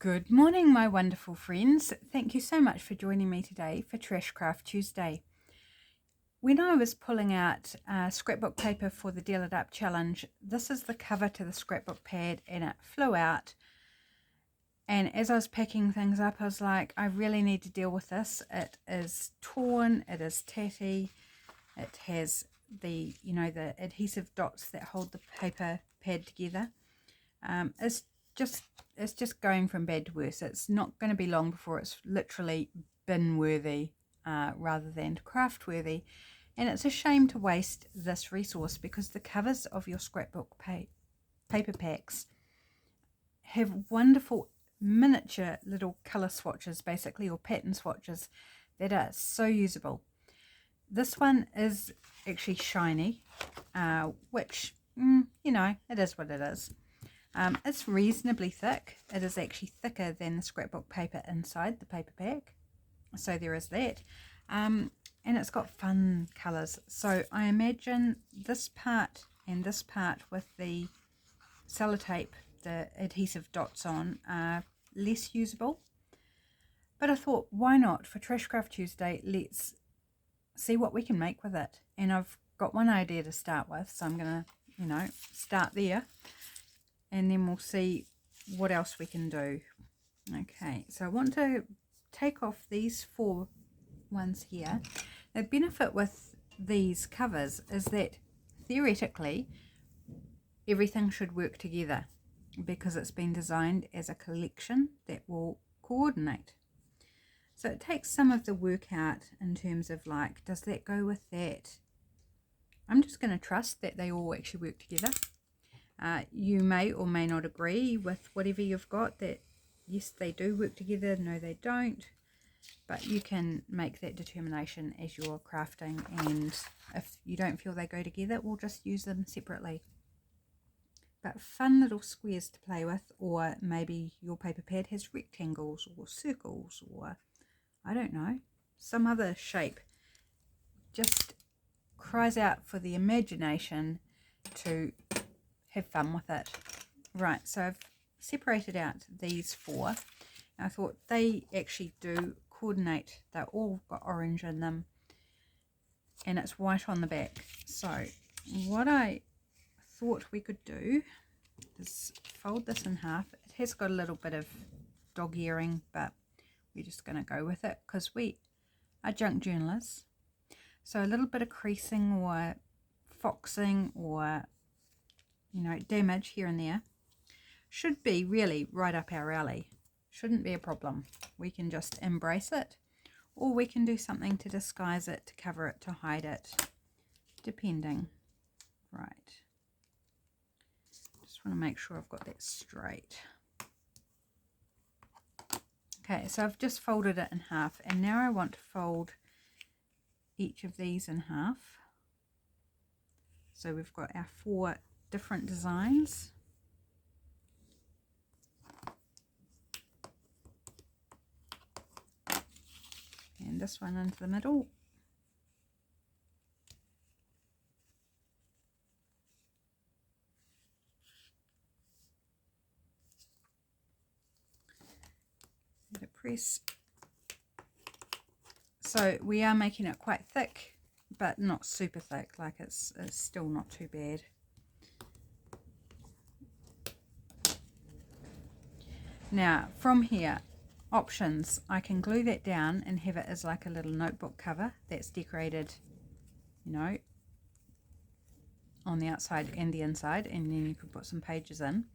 Good morning, my wonderful friends. Thank you so much for joining me today for Trashcraft Tuesday. When I was pulling out scrapbook paper for the Deal It Up challenge, this is the cover to the scrapbook pad and it flew out. And as I was packing things up, I was like, I really need to deal with this. It is torn, it is tatty, it has the adhesive dots that hold the paper pad together. It's just going from bad to worse. It's not going to be long before it's literally bin worthy rather than craft worthy, and it's a shame to waste this resource because the covers of your scrapbook paper packs have wonderful miniature little color swatches, basically, or pattern swatches that are so usable. This one is actually shiny, which it is what it is. It's reasonably thick. It is actually thicker than the scrapbook paper inside the paper pack, so there is that. And it's got fun colours, so I imagine this part and this part with the sellotape, the adhesive dots on, are less usable, but I thought, why not, for Trashcraft Tuesday, let's see what we can make with it. And I've got one idea to start with, so I'm gonna start there, and then we'll see what else we can do. Okay, so I want to take off these four ones here. The benefit with these covers is that theoretically everything should work together because it's been designed as a collection that will coordinate. So it takes some of the work out in terms of, like, does that go with that? I'm just going to trust that they all actually work together. You may or may not agree with whatever you've got, that yes, they do work together, no they don't, but you can make that determination as you're crafting, and if you don't feel they go together, we'll just use them separately. But fun little squares to play with, or maybe your paper pad has rectangles or circles, or I don't know, some other shape. Just cries out for the imagination to have fun with it. Right, so I've separated out these four. I thought they actually do coordinate. They're all got orange in them and it's white on the back. So what I thought we could do is fold this in half. It has got a little bit of dog earring, but we're just going to go with it because we are junk journalists. So a little bit of creasing or foxing or damage here and there should be really right up our alley. Shouldn't be a problem. We can just embrace it, or we can do something to disguise it, to cover it, to hide it, depending. Right. Just want to make sure I've got that straight. Okay, so I've just folded it in half, and now I want to fold each of these in half. So we've got our four different designs. And this one into the middle. Let it press. So we are making it quite thick, but not super thick, like it's still not too bad. Now from here, options, I can glue that down and have it as like a little notebook cover that's decorated, on the outside and the inside, and then you could put some pages in,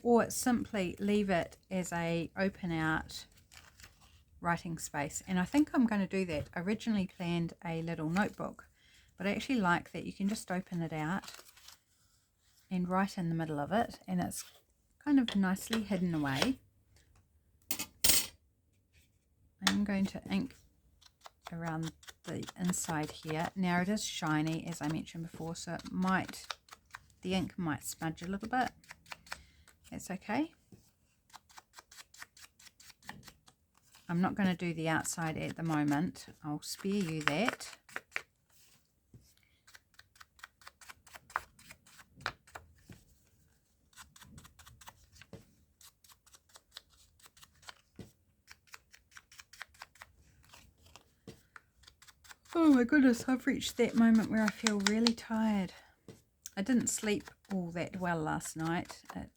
or simply leave it as a open out writing space. And I think I'm going to do that. I originally planned a little notebook, but I actually like that you can just open it out and write in the middle of it, and it's kind of nicely hidden away. I'm going to ink around the inside here. Now it is shiny, as I mentioned before, so the ink might smudge a little bit. That's okay. I'm not going to do the outside at the moment. I'll spare you that. Oh my goodness, I've reached that moment where I feel really tired. I didn't sleep all that well last night. It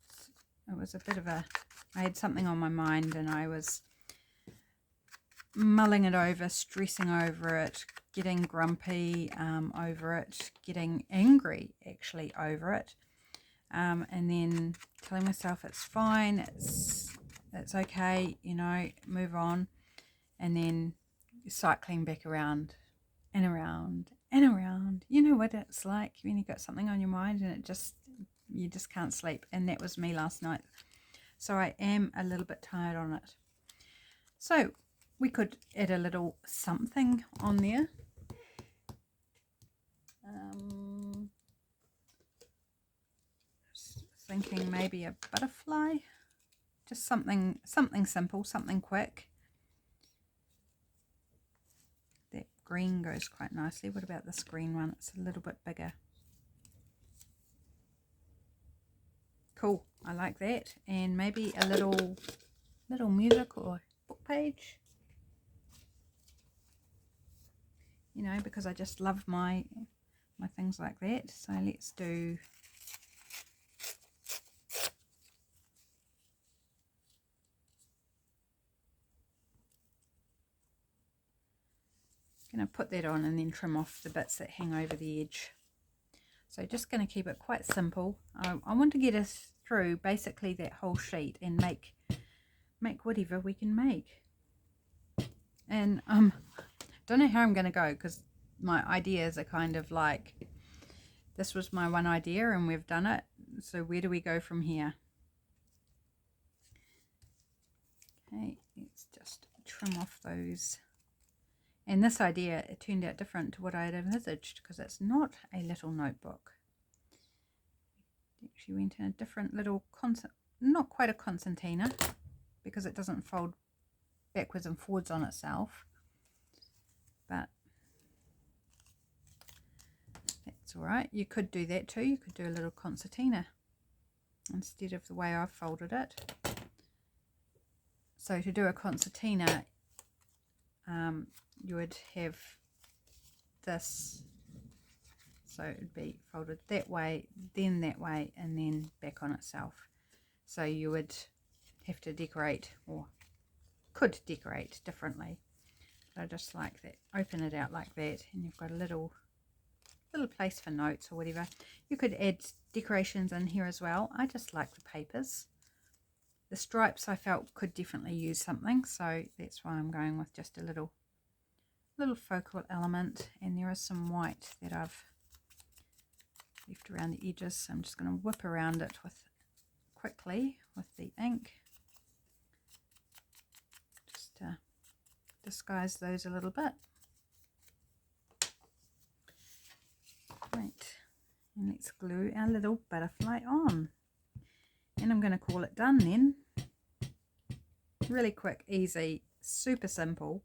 was a bit of a... I had something on my mind and I was mulling it over, stressing over it, getting grumpy over it, getting angry actually over it, and then telling myself it's fine, it's okay, you know, move on, and then cycling back around and around and around. You know what it's like when you've got something on your mind and you just can't sleep, and that was me last night. So I am a little bit tired on it. So we could add a little something on there. Thinking maybe a butterfly, just something simple, something quick. That green goes quite nicely. What about this green one? It's a little bit bigger. Cool, I like that. And maybe a little music or book page, you know, because I just love my things like that. So let's do going to put that on and then trim off the bits that hang over the edge. So just going to keep it quite simple. I want to get us through basically that whole sheet and make whatever we can make. And don't know how I'm going to go, because my ideas are kind of like, this was my one idea and we've done it, so where do we go from here? Okay, let's just trim off those. And this idea, it turned out different to what I had envisaged, because it's not a little notebook. It actually went in a different little, not quite a concertina, because it doesn't fold backwards and forwards on itself. But that's all right. You could do that too. You could do a little concertina instead of the way I've folded it. So to do a concertina, you would have this, so it would be folded that way, then that way, and then back on itself. So you would have to decorate, or could decorate differently. But I just like that. Open it out like that, and you've got a little place for notes or whatever. You could add decorations in here as well. I just like the papers. The stripes I felt could definitely use something, so that's why I'm going with just a little focal element. And there is some white that I've left around the edges, so I'm just going to whip around it quickly with the ink, just to disguise those a little bit. Right, and let's glue our little butterfly on, and I'm going to call it done then. Really quick, easy, super simple.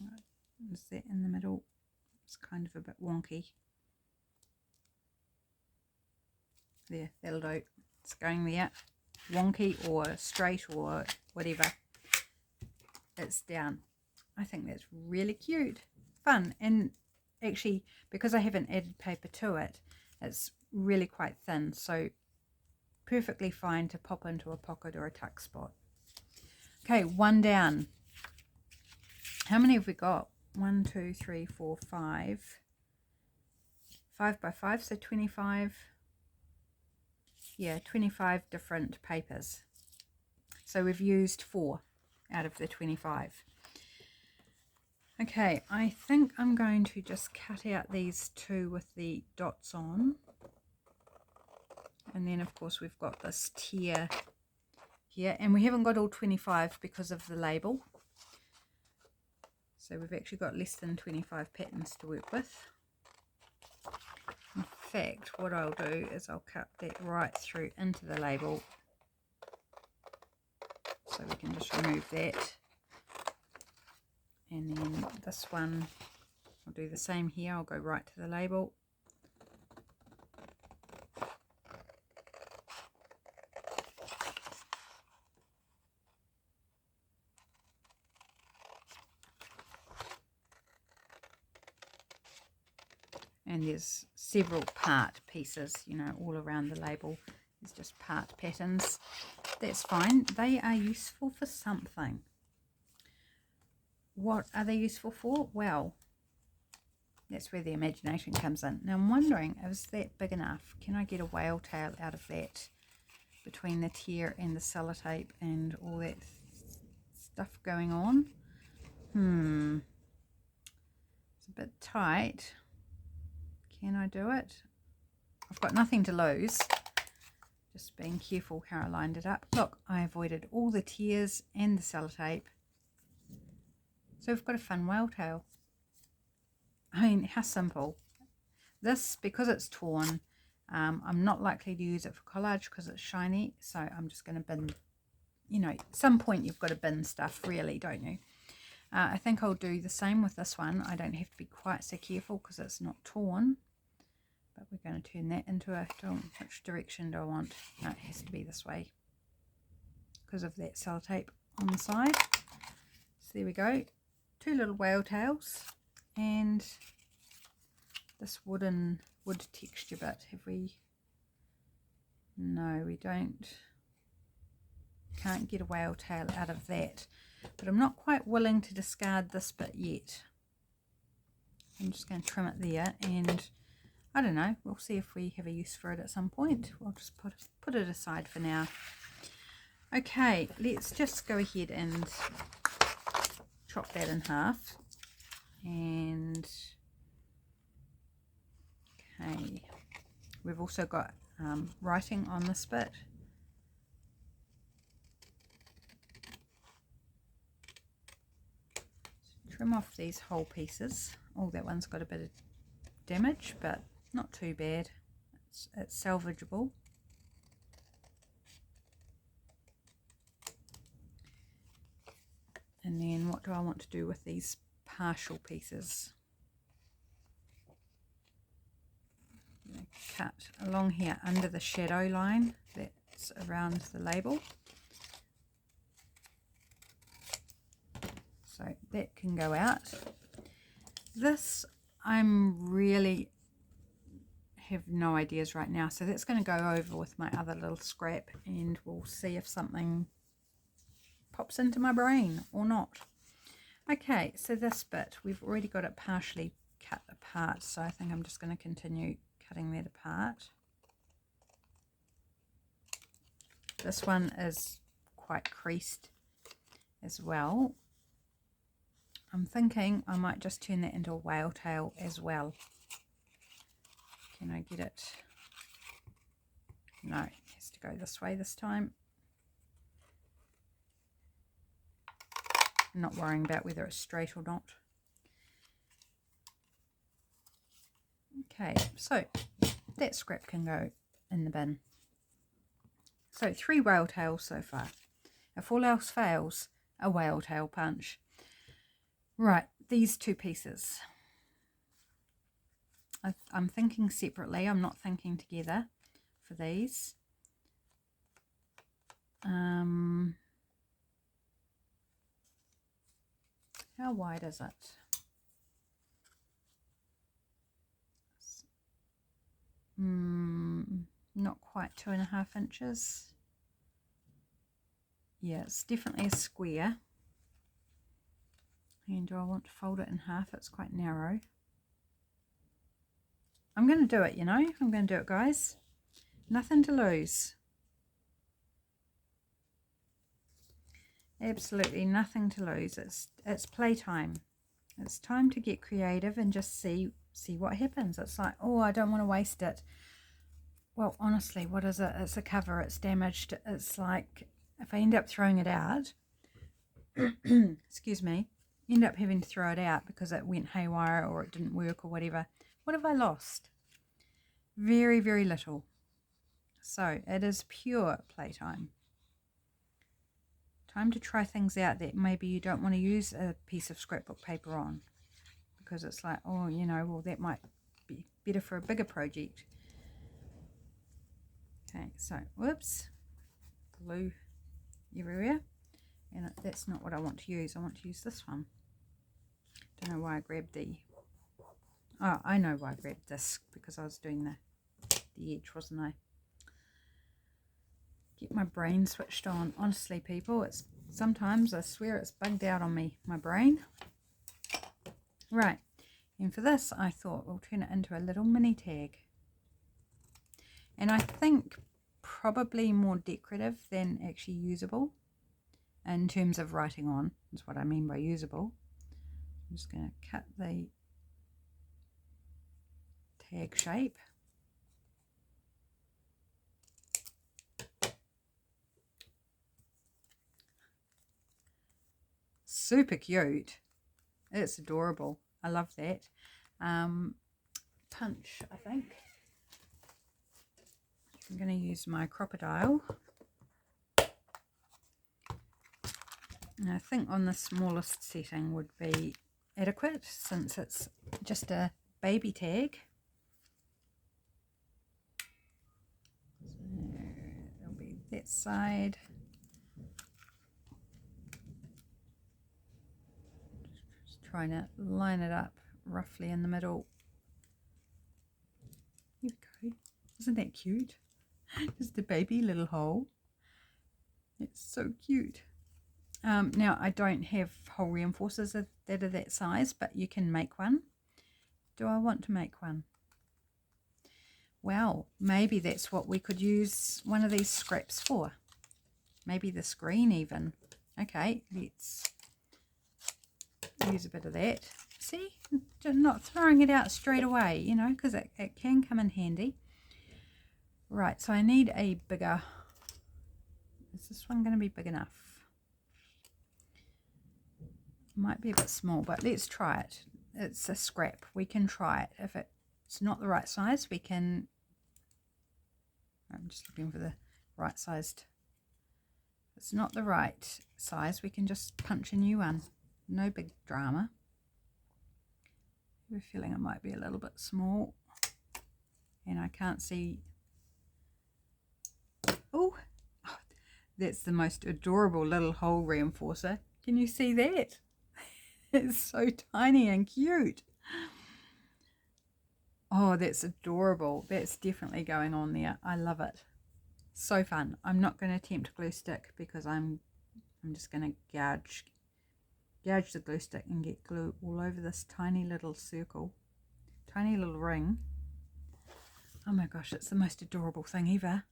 Right, is that in the middle? It's kind of a bit wonky. There, that'll do. It's going there. Wonky or straight or whatever, it's down. I think that's really cute, fun, and actually because I haven't added paper to it, it's really quite thin, so perfectly fine to pop into a pocket or a tuck spot. Okay, one down. How many have we got? 1, 2, 3, 4, 5. 5 by 5, so 25. Yeah, 25 different papers. So we've used 4 out of the 25. Okay, I think I'm going to just cut out these 2 with the dots on. And then of course we've got this tier here, and we haven't got all 25 because of the label. So we've actually got less than 25 patterns to work with. In fact, what I'll do is I'll cut that right through into the label, so we can just remove that. And then this one, I'll do the same here. I'll go right to the label. And there's several part pieces, you know, all around the label. There's just part patterns. That's fine. They are useful for something. What are they useful for? Well, that's where the imagination comes in. Now I'm wondering, is that big enough? Can I get a whale tail out of that between the tear and the sellotape and all that stuff going on? It's a bit tight. Can I do it? I've got nothing to lose. Just being careful how I lined it up. Look, I avoided all the tears and the sellotape. So we've got a fun whale tail. I mean, how simple. This, because it's torn, I'm not likely to use it for collage because it's shiny. So I'm just going to bin, you know, at some point you've got to bin stuff really, don't you? I think I'll do the same with this one. I don't have to be quite so careful because it's not torn. But we're going to turn that into a, which direction do I want? No, it has to be this way because of that sellotape on the side. So there we go. Two little whale tails and this wood texture bit. Have we? No, we don't. Can't get a whale tail out of that. But I'm not quite willing to discard this bit yet. I'm just going to trim it there, and I don't know, we'll see if we have a use for it at some point. We'll just put it aside for now. Okay, let's just go ahead and chop that in half. And okay, we've also got writing on this bit. Trim off these whole pieces. Oh, that one's got a bit of damage, but not too bad. It's salvageable. And then what do I want to do with these partial pieces? Cut along here under the shadow line that's around the label. So that can go out. This I'm really have no ideas right now, so that's going to go over with my other little scrap and we'll see if something pops into my brain or not. Okay, so this bit, we've already got it partially cut apart, so I think I'm just going to continue cutting that apart. This one is quite creased as well. I'm thinking I might just turn that into a whale tail as well. Can I get it? No, it has to go this way this time. I'm not worrying about whether it's straight or not. Okay, so that scrap can go in the bin. So 3 whale tails so far. If all else fails, a whale tail punch. Right, these 2 pieces. I'm thinking separately. I'm not thinking together for these. How wide is it? Not quite 2.5 inches. Yeah, it's definitely a square. And do I want to fold it in half? It's quite narrow. I'm going to do it, you know. I'm going to do it, guys. Nothing to lose. Absolutely nothing to lose. It's playtime. It's time to get creative and just see what happens. It's like, oh, I don't want to waste it. Well, honestly, what is it? It's a cover. It's damaged. It's like, if I end up throwing it out, excuse me, end up having to throw it out because it went haywire or it didn't work or whatever. What have I lost? Very, very little. So it is pure playtime. Time to try things out that maybe you don't want to use a piece of scrapbook paper on, because it's like, oh, you know, well, that might be better for a bigger project. Okay, so whoops, glue everywhere, and that's not what I want to use. I want to use this one. Don't know why I grabbed the Oh, I know why I grabbed this, because I was doing the edge, wasn't I? Get my brain switched on. Honestly, people, it's sometimes I swear it's bugged out on me, my brain. Right, and for this I thought we'll turn it into a little mini tag. And I think probably more decorative than actually usable in terms of writing on, is what I mean by usable. I'm just going to cut the tag shape. Super cute. It's adorable. I love that. Punch, I think. I'm going to use my crocodile. And I think on the smallest setting would be adequate, since it's just a baby tag. So there'll be that side. Just trying to line it up roughly in the middle. Here we go. Isn't that cute? Just a baby little hole. It's so cute. Now I don't have hole reinforcers that are that size, but you can make one. Do I want to make one? Well, maybe that's what we could use one of these scraps for. Maybe the screen even. Okay, let's use a bit of that. See, just not throwing it out straight away, you know, because it can come in handy. Right, so I need a bigger, is this one going to be big enough? Might be a bit small, but let's try it. It's a scrap. We can try it. If it's not the right size, we can, I'm just looking for the right sized. If it's not the right size, we can just punch a new one. No big drama. I have a feeling it might be a little bit small, and I can't see. Oh, that's the most adorable little hole reinforcer. Can you see that? It's so tiny and cute. Oh, that's adorable. That's definitely going on there. I love it. So fun. I'm not going to attempt glue stick, because I'm just going to gouge the glue stick and get glue all over this tiny little circle, tiny little ring. Oh my gosh, it's the most adorable thing ever.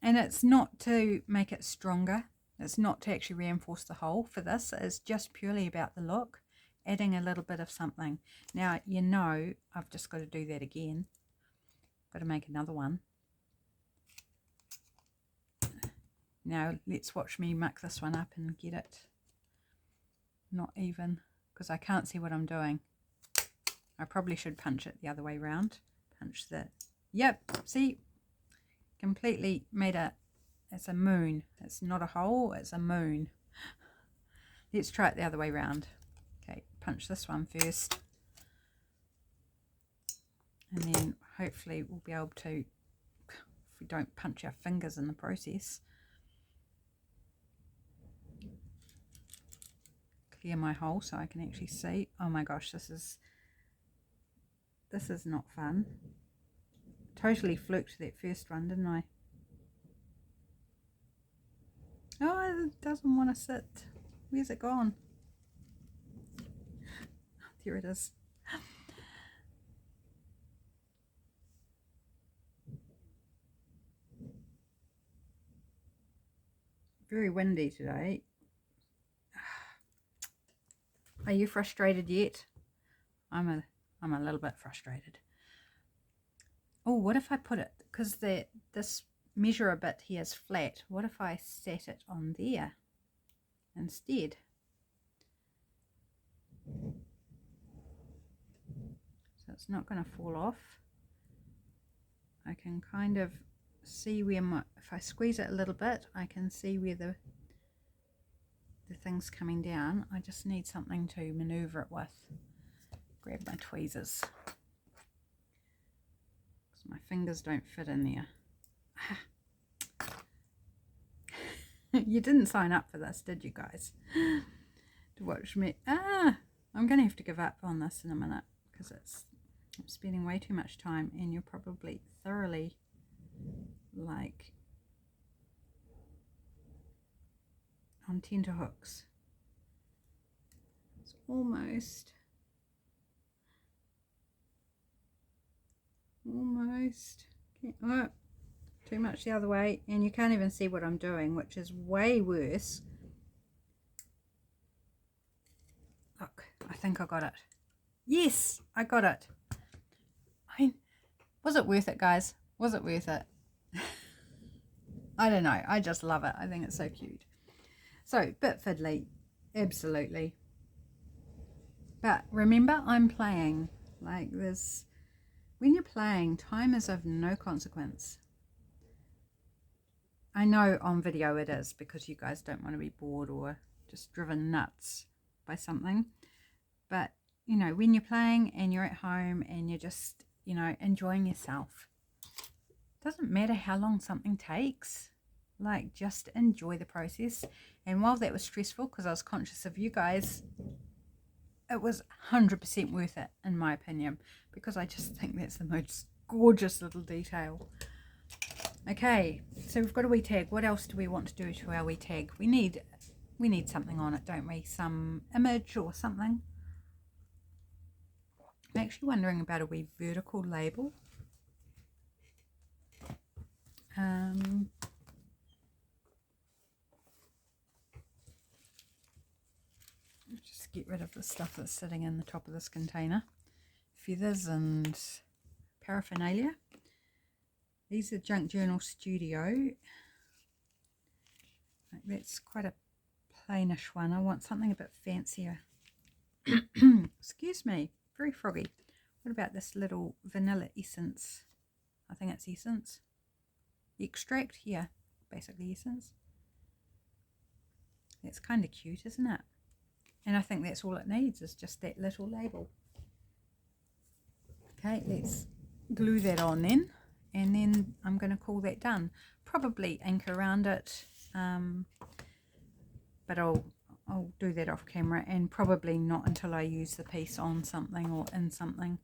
And it's not to make it stronger. It's not to actually reinforce the hole for this. It's just purely about the look, adding a little bit of something. Now, you know, I've just got to do that again. Got to make another one. Now, let's watch me muck this one up and get it not even, because I can't see what I'm doing. I probably should punch it the other way around. Punch the, yep, see? Completely made it's a moon. It's not a hole, it's a moon. Let's try it the other way around. Okay, punch this one first, and then hopefully we'll be able to, if we don't punch our fingers in the process. Clear my hole so I can actually see. Oh my gosh, this is not fun. Totally fluked that first one, didn't I? Oh, it doesn't want to sit. Where's it gone? There it is. Very windy today. Are you frustrated yet? I'm a little bit frustrated. Oh, what if I put it, because this measure a bit here is flat, what if I set it on there instead? So it's not going to fall off. I can kind of see where if I squeeze it a little bit, I can see where the thing's coming down. I just need something to maneuver it with. Grab my tweezers, because my fingers don't fit in there. You didn't sign up for this, did you guys? to watch me. I'm going to have to give up on this in a minute because I'm spending way too much time, and you're probably thoroughly like on tenterhooks. It's almost oh, too much the other way, and you can't even see what I'm doing, which is way worse. Look, I think I got it. Yes, I got it. Was it worth it, guys? Was it worth it? I don't know. I just love it. I think it's so cute. So, bit fiddly, absolutely. But remember, I'm playing. Like this. When you're playing, time is of no consequence. I know on video it is, because you guys don't want to be bored or just driven nuts by something. But, you know, when you're playing and you're at home and you're just, you know, enjoying yourself, doesn't matter how long something takes. Like, just enjoy the process. And while that was stressful, because I was conscious of you guys, it was 100% worth it, in my opinion, because I just think that's the most gorgeous little detail. Okay, so we've got a wee tag. What else do we want to do to our wee tag? We need something on it, don't we? Some image or something. I'm actually wondering about a wee vertical label. Just get rid of the stuff that's sitting in the top of this container. Feathers and paraphernalia. These are Junk Journal Studio. That's quite a plainish one. I want something a bit fancier. Excuse me, very froggy. What about this little vanilla essence? I think it's essence. Extract, yeah, basically essence. That's kind of cute, isn't it? And I think that's all it needs, is just that little label. Okay, let's glue that on then. And then I'm going to call that done. Probably ink around it, but I'll do that off camera, and probably not until I use the piece on something or in something.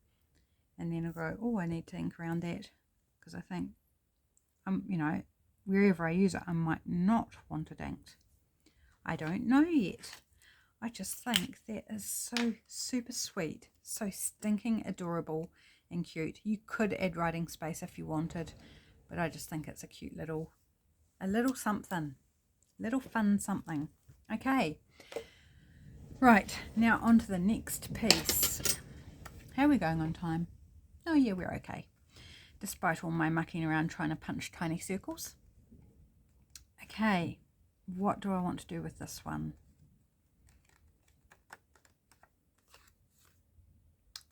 And then I'll go, oh, I need to ink around that, because I think, you know, wherever I use it, I might not want it inked. I don't know yet. I just think that is so super sweet, so stinking adorable and cute. You could add writing space if you wanted, but I just think it's a cute little, something, little fun something. Okay, right, now on to the next piece. How are we going on time? Oh yeah, we're okay, despite all my mucking around trying to punch tiny circles. Okay, what do I want to do with this one?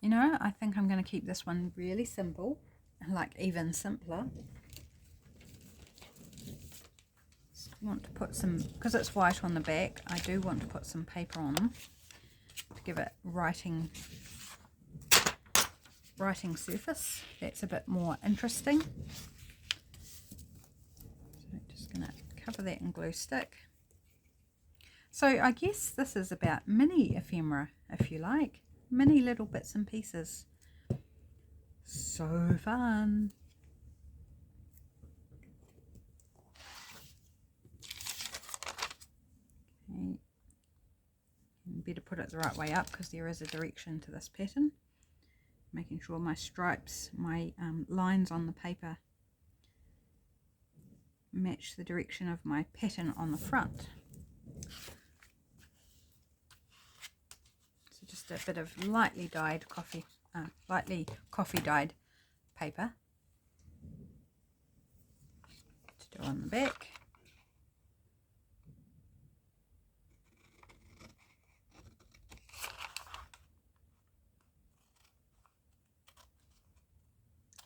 You know, I think I'm going to keep this one really simple, like even simpler. Just want to put some, because it's white on the back, I do want to put some paper on them to give it writing surface. That's a bit more interesting. So just going to cover that in glue stick. So I guess this is about mini ephemera, if you like. Many little bits and pieces. So fun. Okay. Better put it the right way up, because there is a direction to this pattern. Making sure my stripes, my lines on the paper match the direction of my pattern on the front. Just a bit of lightly coffee dyed paper to do on the back.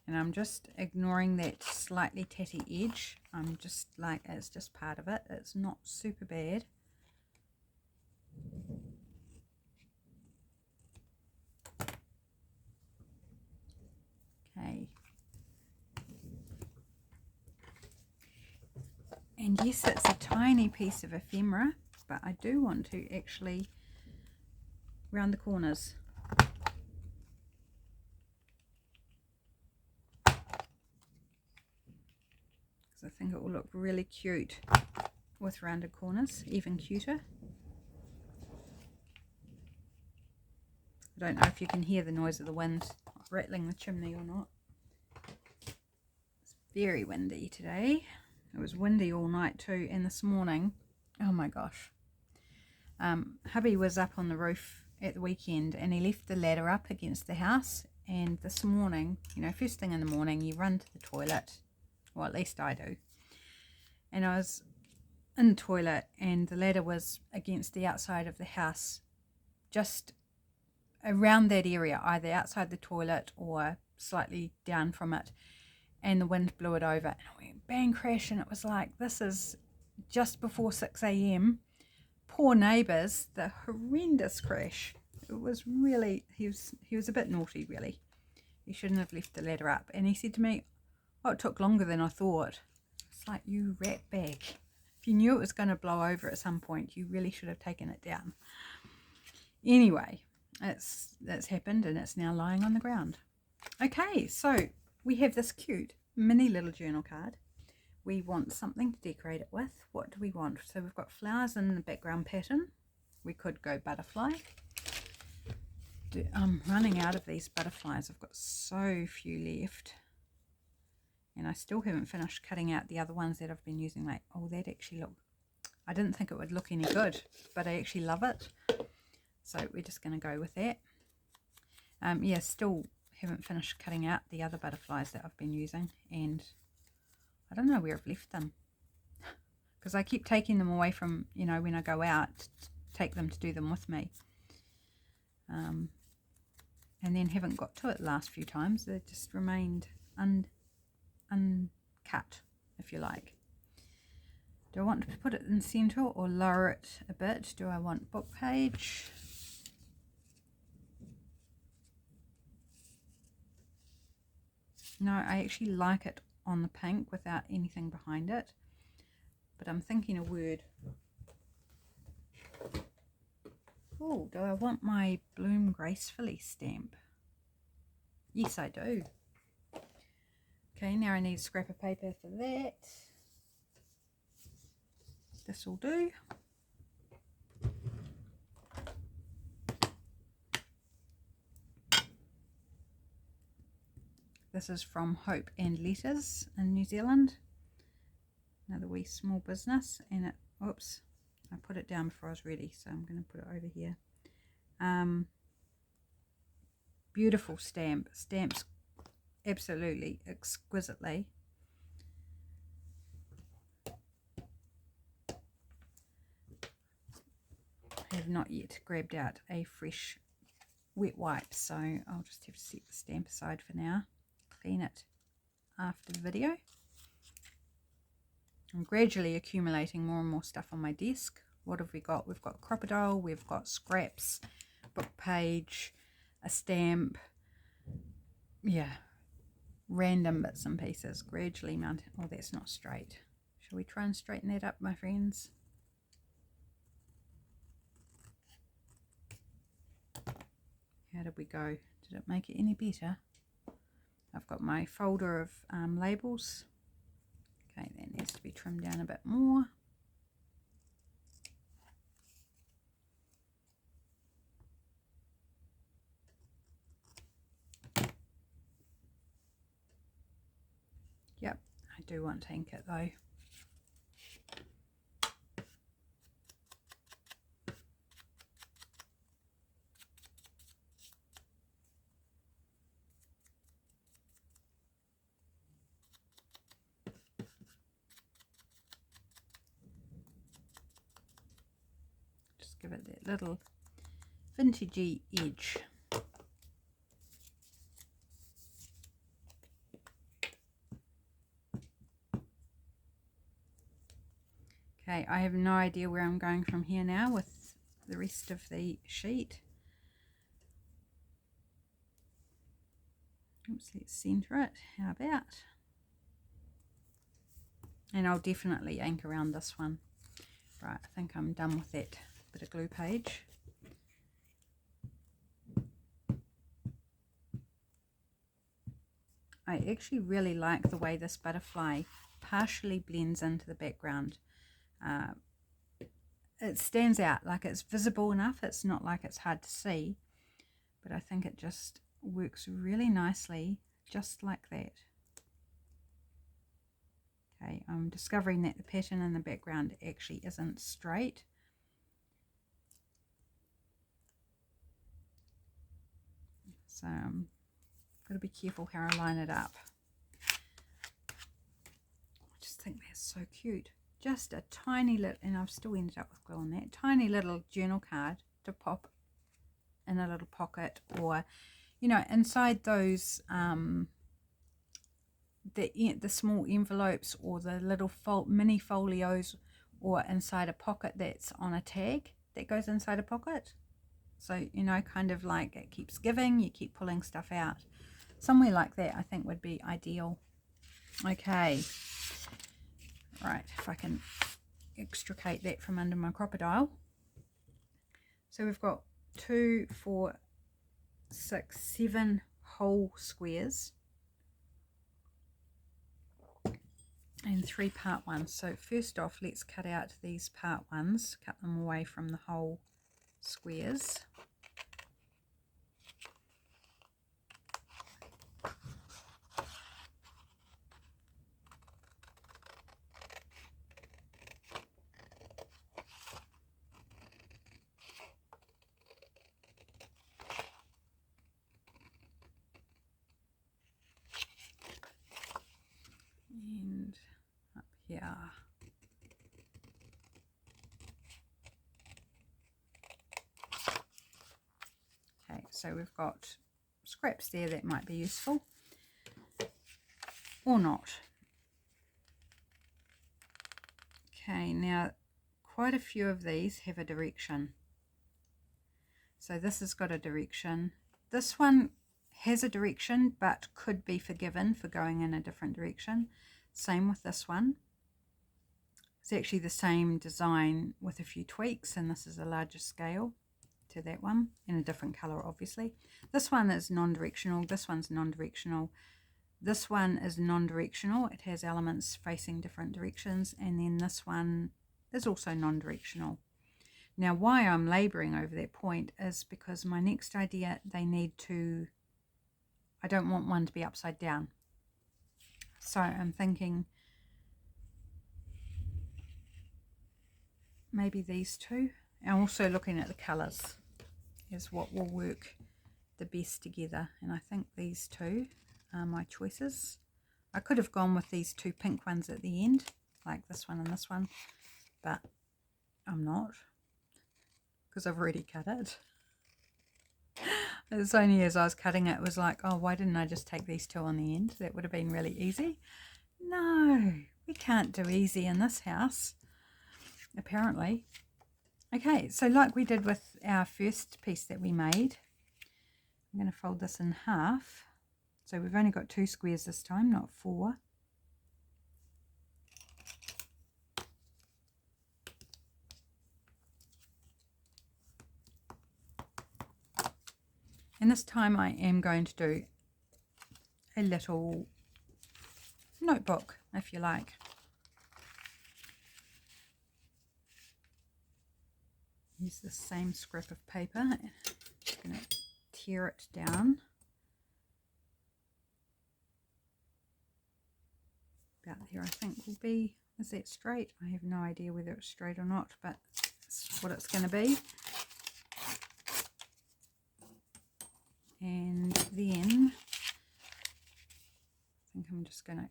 And I'm just ignoring that slightly tatty edge. I'm just like, it's just part of it. It's not super bad. Okay. And yes, it's a tiny piece of ephemera, but I do want to actually around the corners. I think it will look really cute with rounded corners, even cuter. I don't know if you can hear the noise of the wind rattling the chimney or not. It's very windy today. It was windy all night too, and this morning, oh my gosh. Hubby was up on the roof at the weekend and he left the ladder up against the house, and this morning, you know, first thing in the morning you run to the toilet. Well, at least I do. And I was in the toilet and the ladder was against the outside of the house, just around that area, either outside the toilet or slightly down from it. And the wind blew it over and it went bang crash, and it was like, this is just before 6 a.m. Poor neighbours, the horrendous crash. It was really, he was a bit naughty really. He shouldn't have left the ladder up. And he said to me, oh, it took longer than I thought. It's like, you rat bag. If you knew it was going to blow over at some point, you really should have taken it down. Anyway, that's happened and it's now lying on the ground. Okay, so we have this cute mini little journal card. We want something to decorate it with. What do we want? So we've got flowers in the background pattern. We could go butterfly. I'm running out of these butterflies. I've got so few left. And I still haven't finished cutting out the other ones that I've been using. Like, oh, that actually look, I didn't think it would look any good, but I actually love it. So we're just going to go with that. Yeah, still haven't finished cutting out the other butterflies that I've been using. And I don't know where I've left them. Because I keep taking them away from, you know, when I go out, take them to do them with me. And then haven't got to it the last few times. They just remained uncut, if you like. Do I want to put it in center or lower it a bit? Do I want book page? No, I actually like it on the pink without anything behind it, but I'm thinking a word. Oh, do I want my Bloom Gracefully stamp? Yes, I do. Okay, now I need a scrap of paper for that. This will do. This is from Hope and Letters in New Zealand. Another wee small business, and it, oops, I put it down before I was ready, so I'm going to put it over here. Beautiful stamp. Stamps absolutely exquisitely. I have not yet grabbed out a fresh wet wipe, so I'll just have to set the stamp aside for now. Clean it after the video. I'm gradually accumulating more and more stuff on my desk. What have we got? We've got crocodile, we've got scraps, book page, a stamp, yeah, random bits and pieces, gradually mounting. Oh, that's not straight. Shall we try and straighten that up, my friends? How did we go? Did it make it any better? I've got my folder of labels. Okay, that needs to be trimmed down a bit more. Yep, I do want to ink it though. Just give it that little vintagey edge. Okay, I have no idea where I'm going from here now with the rest of the sheet. Oops, let's center it. How about? And I'll definitely ink around this one. Right, I think I'm done with that bit of glue page. I actually really like the way this butterfly partially blends into the background. It stands out, like it's visible enough. It's not like it's hard to see, but I think it just works really nicely, just like that. Okay, I'm discovering that the pattern in the background actually isn't straight. So I've got to be careful how I line it up. I just think that's so cute. Just a tiny little, and I've still ended up with glue on that, tiny little journal card to pop in a little pocket, or, you know, inside those, the small envelopes, or the little mini folios, or inside a pocket that's on a tag that goes inside a pocket. So, you know, kind of like it keeps giving, you keep pulling stuff out. Somewhere like that I think would be ideal. Okay. Right, if I can extricate that from under my crocodile. So we've got 2, 4, 6, 7 whole squares and 3 part ones. So first off, let's cut out these part ones, cut them away from the whole squares. And up here. Okay, so we've got scraps there that might be useful or not. Okay, now quite a few of these have a direction. So this has got a direction. This one has a direction but could be forgiven for going in a different direction. Same with this one. It's actually the same design with a few tweaks, and this is a larger scale to that one in a different color, obviously. This one is non-directional, this one's non-directional, this one is non-directional, it has elements facing different directions, and then this one is also non-directional. Now why I'm laboring over that point is because my next idea, they need to, I don't want one to be upside down. So I'm thinking maybe these two. I'm also looking at the colors is what will work the best together, and I think these two are my choices. I could have gone with these 2 pink ones at the end, like this one and this one, but I'm not, because I've already cut it. It's only as I was cutting it was like, oh, why didn't I just take these 2 on the end? That would have been really easy. No, we can't do easy in this house, apparently. Okay, so like we did with our first piece that we made, I'm going to fold this in half. So we've only got 2 squares this time, not 4. And this time I am going to do a little notebook, if you like. Use the same scrap of paper. I'm going to tear it down. About there I think will be, is that straight? I have no idea whether it's straight or not, but that's what it's going to be. And then I think I'm just going to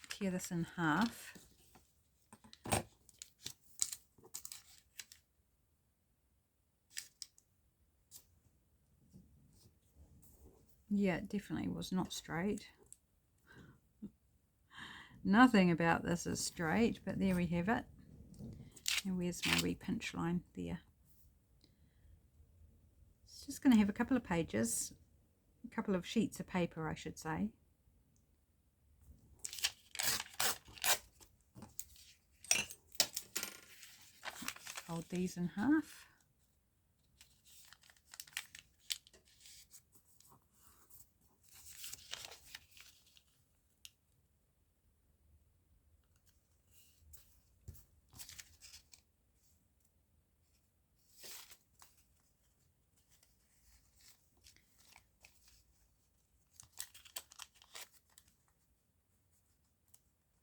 tear this in half. Yeah, it definitely was not straight. Nothing about this is straight, but there we have it. And where's my wee pinch line? There. It's just going to have a couple of pages, a couple of sheets of paper, I should say. Fold these in half.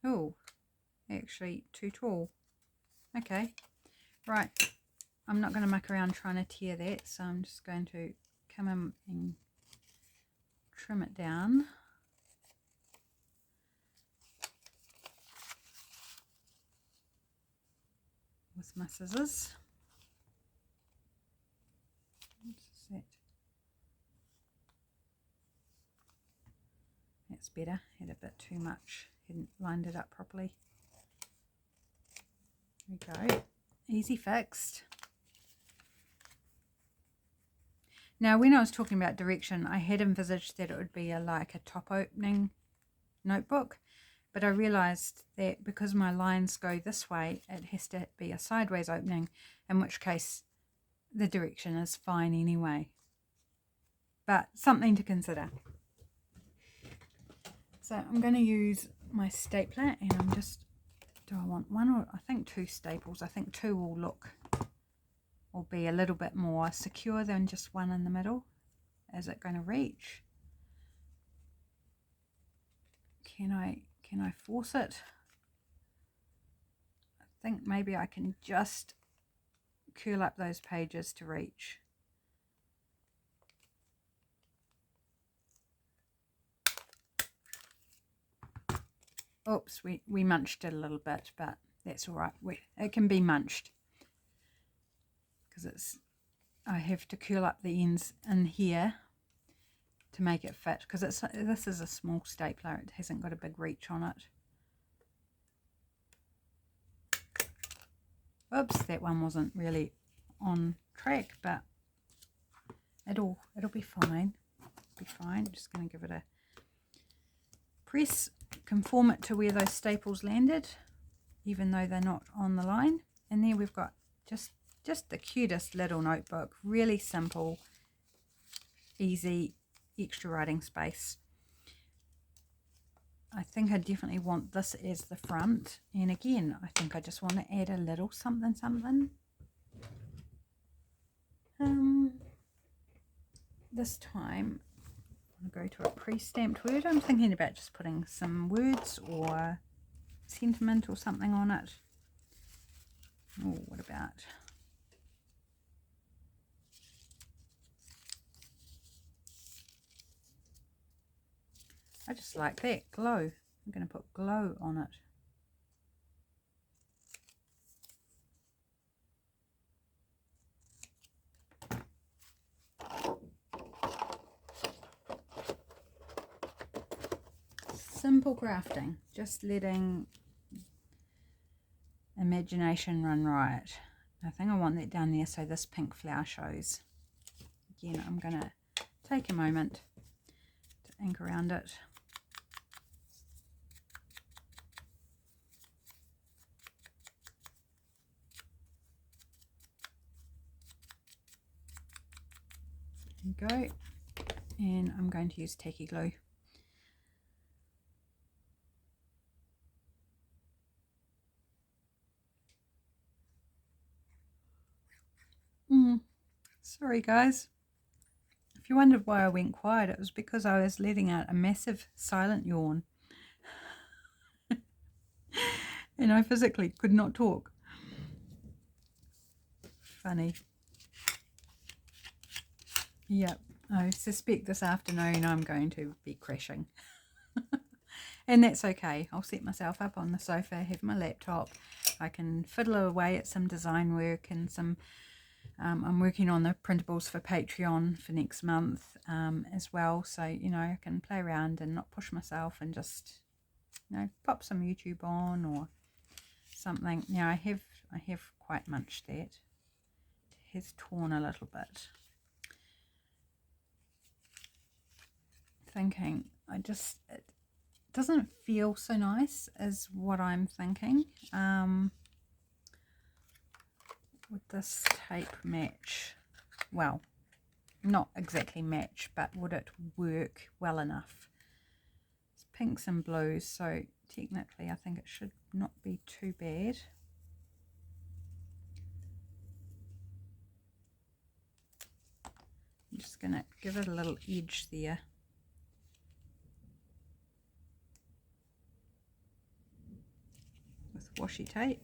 Oh, actually too tall. Okay, right. I'm not going to muck around trying to tear that, so I'm just going to come in and trim it down. With my scissors. What's that? That's better. Had a bit too much. Hadn't lined it up properly. There we go. Easy fixed. Now, when I was talking about direction, I had envisaged that it would be like a top opening notebook, but I realized that because my lines go this way, it has to be a sideways opening, in which case the direction is fine anyway. But something to consider. So I'm going to use my stapler, and I'm just, do I want one or I think two staples? I think two will be a little bit more secure than just one in the middle. Is it going to reach? Can I force it? I think maybe I can just curl up those pages to reach. Oops, we munched it a little bit, but that's all right. It can be munched because I have to curl up the ends in here to make it fit, because this is a small stapler. It hasn't got a big reach on it. Oops, that one wasn't really on track, but it'll be fine. Be fine. Just going to give it a press, conform it to where those staples landed, even though they're not on the line. And there we've got just the cutest little notebook. Really simple, easy, extra writing space. I think I definitely want this as the front, and again I think I just want to add a little something. This time I'm going to go to a pre-stamped word. I'm thinking about just putting some words or sentiment or something on it. Oh, what about I just like that, glow. I'm going to put glow on it. Simple crafting, just letting imagination run riot. I think I want that down there so this pink flower shows. Again, I'm going to take a moment to ink around it. There we go. And I'm going to use tacky glue. Sorry guys. If you wondered why I went quiet, it was because I was letting out a massive silent yawn. And I physically could not talk. Funny. Yep, I suspect this afternoon I'm going to be crashing. And that's okay. I'll set myself up on the sofa, have my laptop. I can fiddle away at some design work and some I'm working on the printables for Patreon for next month as well, so I can play around and not push myself and just pop some YouTube on or something. Now I have quite munched that. It has torn a little bit. Thinking it doesn't feel so nice as what I'm thinking. Would this tape match? Well, not exactly match, but would it work well enough? It's pinks and blues, so technically I think it should not be too bad. I'm just going to give it a little edge there. washi tape.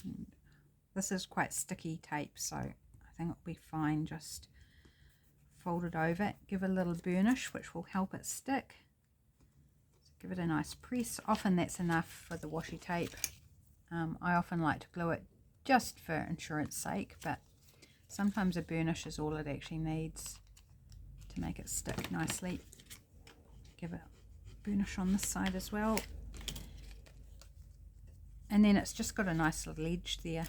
And this is quite sticky tape, so I think it'll be fine. Just fold it over, give it a little burnish, which will help it stick. So give it a nice press. Often that's enough for the washi tape. I often like to glue it just for insurance sake, but sometimes a burnish is all it actually needs to make it stick nicely. Give it a burnish on this side as well. And then it's just got a nice little edge there.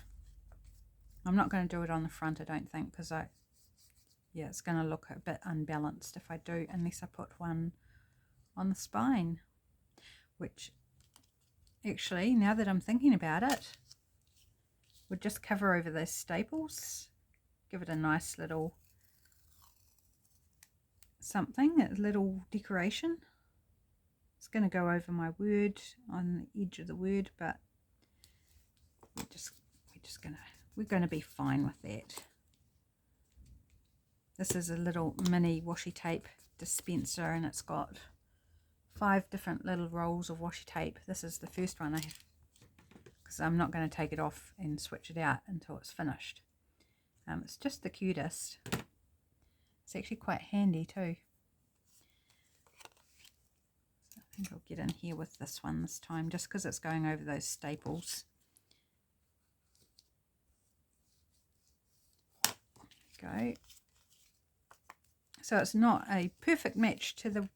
I'm not going to do it on the front, I don't think, because it's going to look a bit unbalanced if I do, unless I put one on the spine, which actually, now that I'm thinking about it, would just cover over those staples, give it a nice little something, a little decoration. It's going to go over my word, on the edge of the word, but we're going to be fine with that. This is a little mini washi tape dispenser, and it's got 5 different little rolls of washi tape. This is the first one I have, because I'm not going to take it off and switch it out until it's finished. It's just the cutest. It's actually quite handy too. So I think I'll get in here with this one this time, just because it's going over those staples. Go. So it's not a perfect match to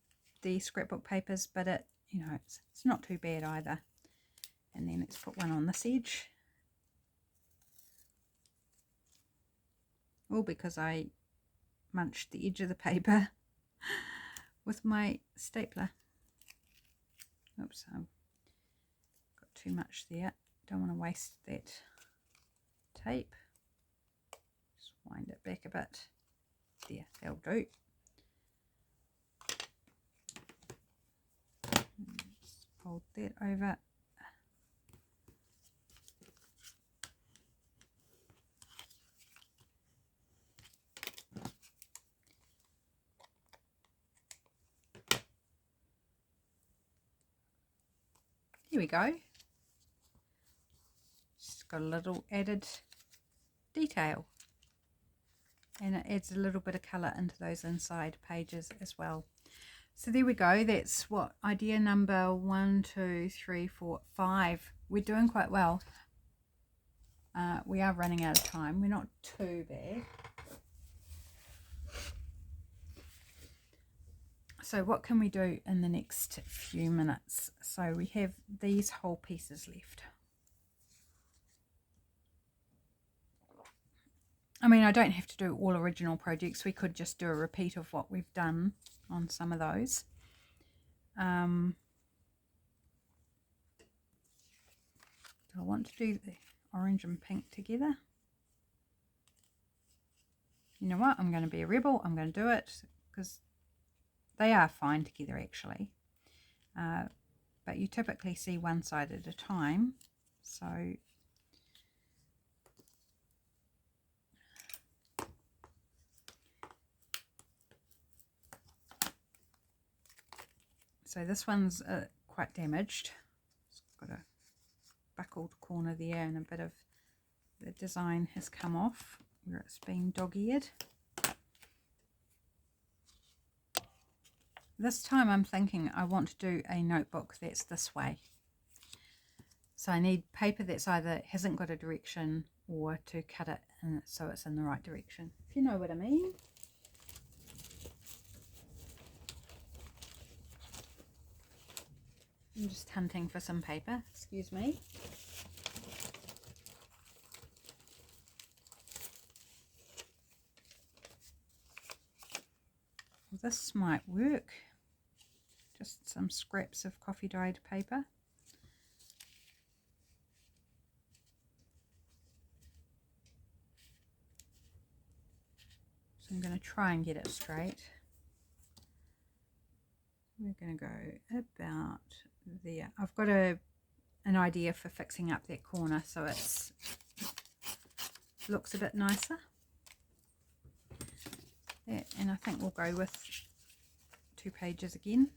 the scrapbook papers, but it's not too bad either. And then let's put one on this edge. All because I munched the edge of the paper with my stapler. Oops, I've got too much there. Don't want to waste that tape. Just wind it back a bit. There, that'll do. Just fold that over. Here we go. Just got a little added detail, and it adds a little bit of colour into those inside pages as well. So there we go. That's what, idea number 1, 2, 3, 4, 5. We're doing quite well. We are running out of time. We're not too bad. So what can we do in the next few minutes? So we have these whole pieces left. I mean, I don't have to do all original projects. We could just do a repeat of what we've done on some of those. Do I want to do the orange and pink together? You know what? I'm going to be a rebel. I'm going to do it because they are fine together actually. But you typically see one side at a time. So this one's quite damaged. It's got a buckled corner there, and a bit of the design has come off where it's been dog-eared. This time I'm thinking I want to do a notebook that's this way. So I need paper that's either hasn't got a direction or to cut it in so it's in the right direction, if you know what I mean. I'm just hunting for some paper, excuse me. This might work. Just some scraps of coffee dyed paper. So I'm going to try and get it straight. We're going to go about there. I've got an idea for fixing up that corner so it looks a bit nicer. Yeah, and I think we'll go with 2 pages again.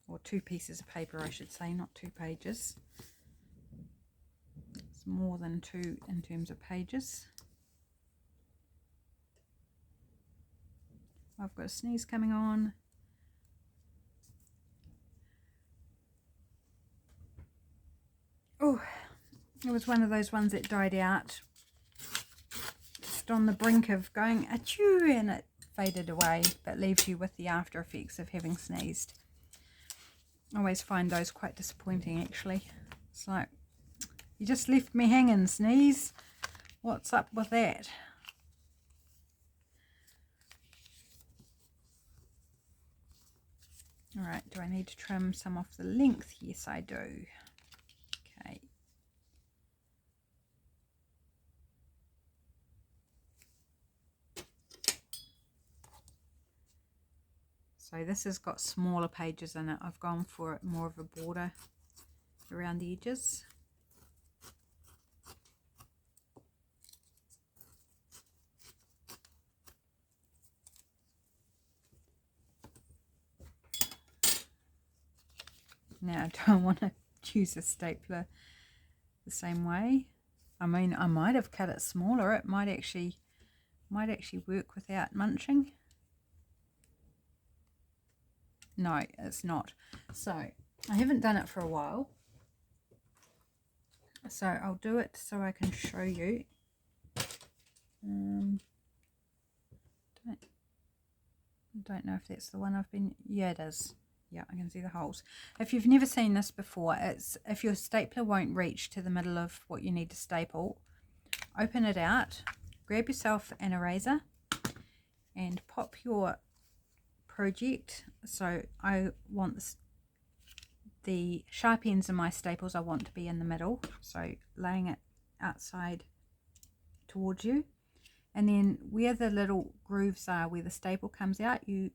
or 2 pieces of paper I should say, not 2 pages. It's more than 2 in terms of pages. I've got a sneeze coming on. Oh, it was one of those ones that died out just on the brink of going achoo, and it faded away, but leaves you with the after effects of having sneezed. I always find those quite disappointing actually. It's like, you just left me hanging, sneeze. What's up with that? Alright, do I need to trim some off the length? Yes, I do. Okay. So this has got smaller pages in it. I've gone for more of a border around the edges. Now I don't want to use a stapler the same way. I mean, I might have cut it smaller. It might actually work without munching. No, it's not. So I haven't done it for a while. So I'll do it so I can show you. Don't know if that's the one I've been. Yeah, it is. Yeah, I can see the holes. If you've never seen this before, it's if your stapler won't reach to the middle of what you need to staple, open it out, grab yourself an eraser and pop your project. So I want this, the sharp ends of my staples I want to be in the middle, so laying it outside towards you, and then where the little grooves are where the staple comes out, you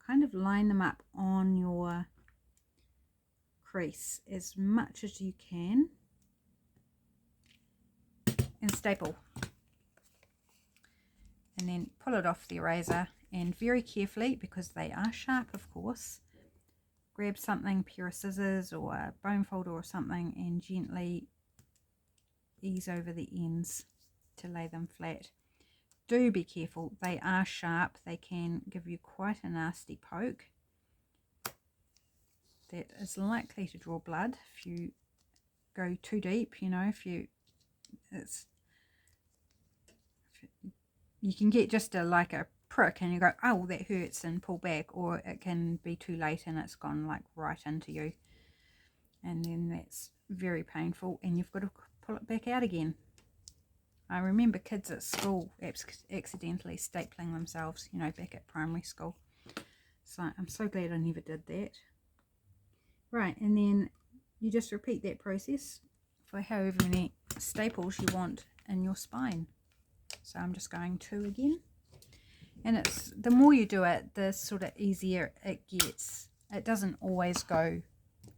kind of line them up on your crease as much as you can and staple, and then pull it off the eraser, and very carefully, because they are sharp of course, grab something, pair of scissors or a bone folder or something, and gently ease over the ends to lay them flat. Do be careful, they are sharp, they can give you quite a nasty poke that is likely to draw blood if you go too deep, you know. You can get just like a prick and you go, oh that hurts, and pull back, or it can be too late and it's gone like right into you, and then that's very painful and you've got to pull it back out again. I remember kids at school accidentally stapling themselves, you know, back at primary school. So I'm so glad I never did that. Right, and then you just repeat that process for however many staples you want in your spine. So I'm just going 2 again. And it's, the more you do it, the sort of easier it gets. It doesn't always go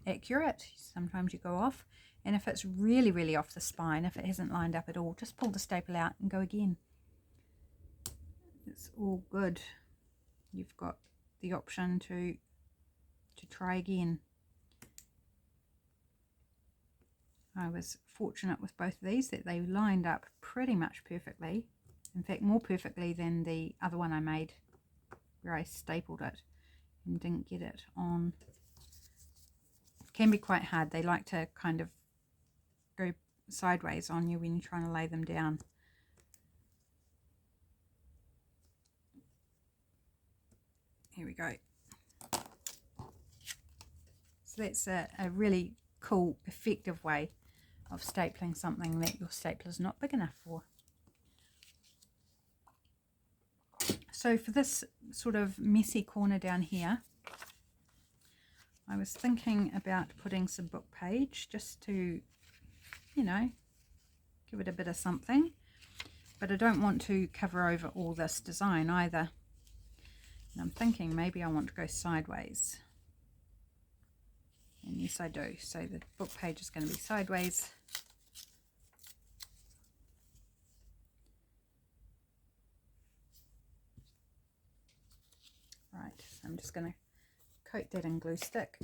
accurate. Sometimes you go off. And if it's really, really off the spine, if it hasn't lined up at all, just pull the staple out and go again. It's all good. You've got the option to try again. I was fortunate with both of these that they lined up pretty much perfectly. In fact, more perfectly than the other one I made where I stapled it and didn't get it on. It can be quite hard. They like to kind of go sideways on you when you're trying to lay them down. Here we go. So that's a really cool, effective way of stapling something that your stapler's not big enough for. So for this sort of messy corner down here, I was thinking about putting some book page just to, you know, give it a bit of something, but I don't want to cover over all this design either. And I'm thinking maybe I want to go sideways. And yes, I do. So the book page is going to be sideways. Right, so I'm just going to coat that in glue stick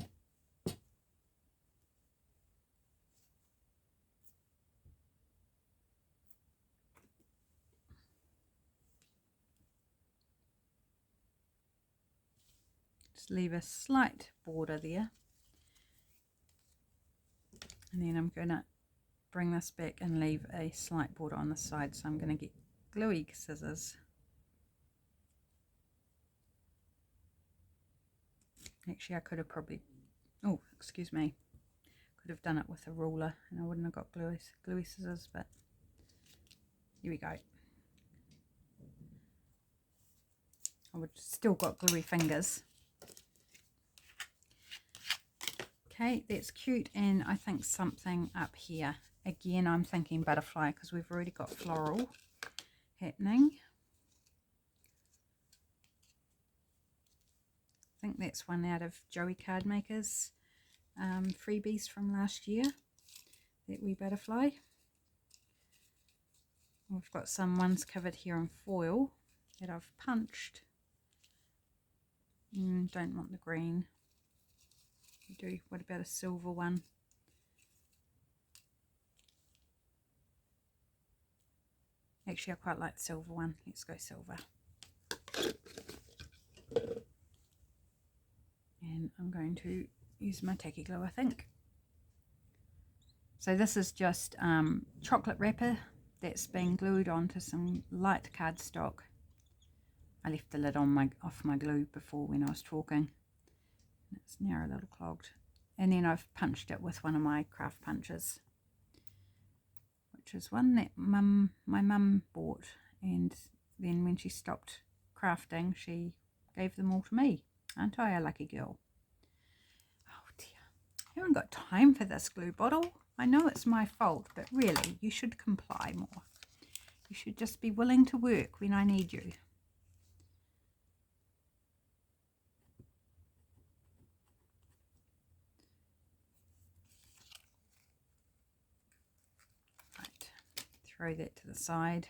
just leave a slight border there, and then I'm going to bring this back and leave a slight border on the side. So I'm going to get gluey scissors. Actually, I could have probably, oh, excuse me, could have done it with a ruler and I wouldn't have got gluey scissors, but here we go. I would still got gluey fingers. Okay, that's cute, and I think something up here. Again, I'm thinking butterfly because we've already got floral happening. I think that's one out of Joey Cardmaker's freebies from last year, that wee butterfly. We've got some ones covered here in foil that I've punched. Don't want the green. We do. What about a silver one? Actually, I quite like the silver one. Let's go silver. And I'm going to use my tacky glue, I think. So this is just chocolate wrapper that's been glued onto some light cardstock. I left the lid on off my glue before when I was talking. It's now a little clogged. And then I've punched it with one of my craft punches, which is one that my mum bought, and then when she stopped crafting she gave them all to me. Aren't I a lucky girl? Oh dear, I haven't got time for this glue bottle. I know it's my fault, but really you should comply more. You should just be willing to work when I need you. Right, throw that to the side.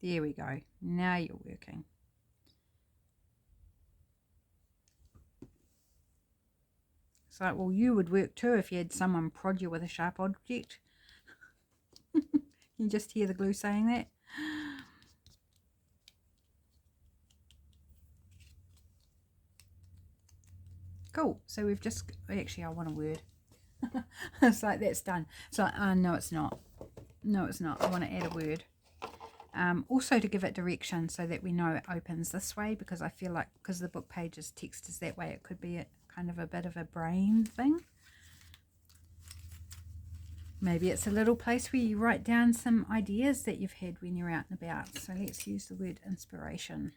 There we go. Now you're working. It's like, well, you would work too if you had someone prod you with a sharp object. You just hear the glue saying that. Cool. So we've just, actually I want a word. It's like, that's done. So no it's not. No it's not. I want to add a word. Also to give it direction so that we know it opens this way, because I feel like because the book pages text is that way, it could be kind of a bit of a brain thing. Maybe it's a little place where you write down some ideas that you've had when you're out and about. So let's use the word inspiration.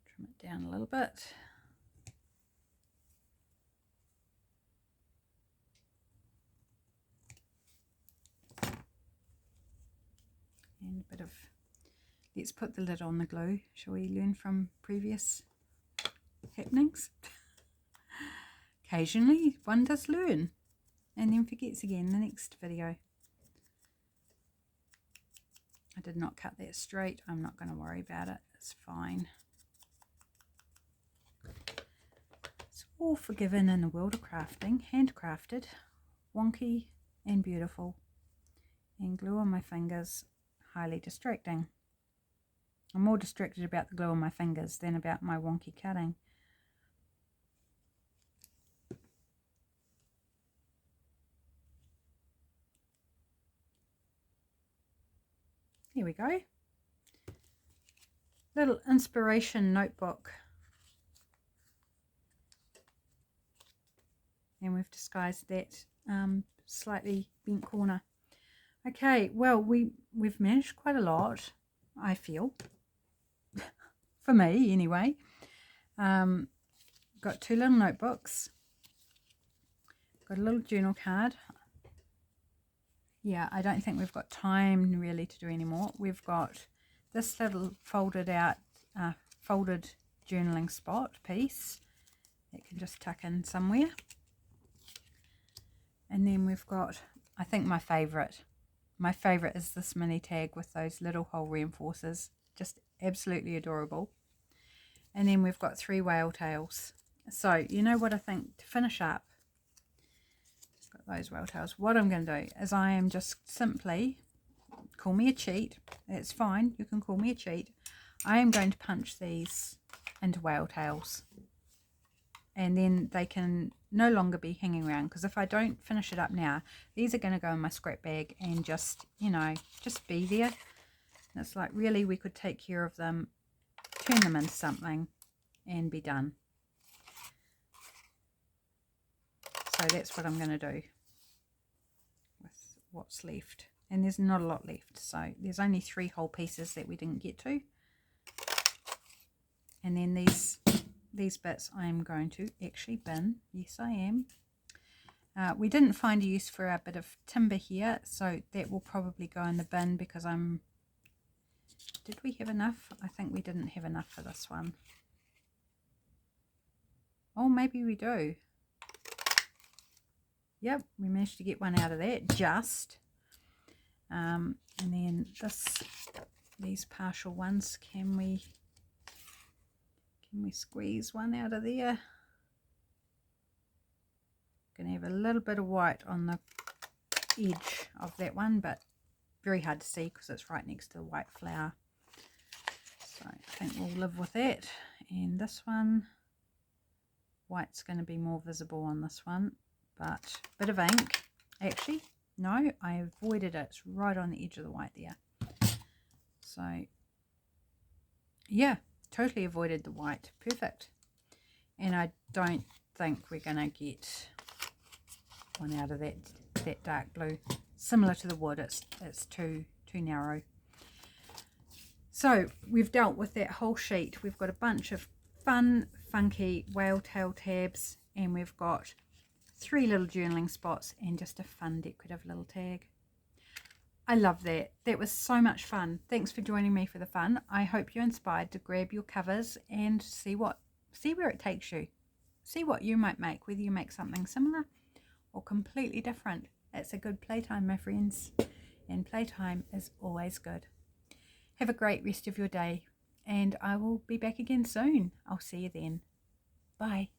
Trim it down a little bit. And a bit of, let's put the lid on the glue. Shall we learn from previous happenings? Occasionally one does learn and then forgets again the next video. I did not cut that straight. I'm not going to worry about it. It's fine. It's all forgiven in the world of crafting. Handcrafted, wonky and beautiful. And glue on my fingers, highly distracting. I'm more distracted about the glue on my fingers than about my wonky cutting. Here we go. Little inspiration notebook. And we've disguised that slightly bent corner. Okay, well, we've managed quite a lot, I feel. For me, anyway. Got two little notebooks. Got a little journal card. Yeah, I don't think we've got time really to do any more. We've got this little folded out, folded journaling spot piece that can just tuck in somewhere. And then we've got, I think my favourite is this mini tag with those little hole reinforcers. Just absolutely adorable. And then we've got 3 whale tails. So, you know what I think, to finish up, those whale tails. What I'm going to do is I am just simply, call me a cheat, it's fine, you can call me a cheat. I am going to punch these into whale tails, and then they can no longer be hanging around, because if I don't finish it up now, these are going to go in my scrap bag and just, you know, just be there. And it's like, really, we could take care of them, turn them into something and be done. So that's what I'm going to do with what's left. And there's not a lot left, so there's only 3 whole pieces that we didn't get to. And then these bits I'm going to actually bin. Yes, I am. We didn't find a use for our bit of timber here, so that will probably go in the bin, because did we have enough? I think we didn't have enough for this one. Oh, maybe we do. Yep, we managed to get one out of that, just. And then these partial ones, can we squeeze one out of there? Gonna have a little bit of white on the edge of that one, but very hard to see because it's right next to the white flower. So I think we'll live with that. And this one, white's going to be more visible on this one, but a bit of ink. Actually, no, I avoided it. It's right on the edge of the white there. So yeah, totally avoided the white. Perfect. And I don't think we're going to get one out of that dark blue. Similar to the wood, it's too narrow. So we've dealt with that whole sheet. We've got a bunch of fun, funky whale tail tabs, and we've got 3 little journaling spots and just a fun decorative little tag. I love that. That was so much fun. Thanks for joining me for the fun. I hope you're inspired to grab your covers and see where it takes you. See what you might make, whether you make something similar or completely different. It's a good playtime, my friends, and playtime is always good. Have a great rest of your day, and I will be back again soon. I'll see you then. Bye.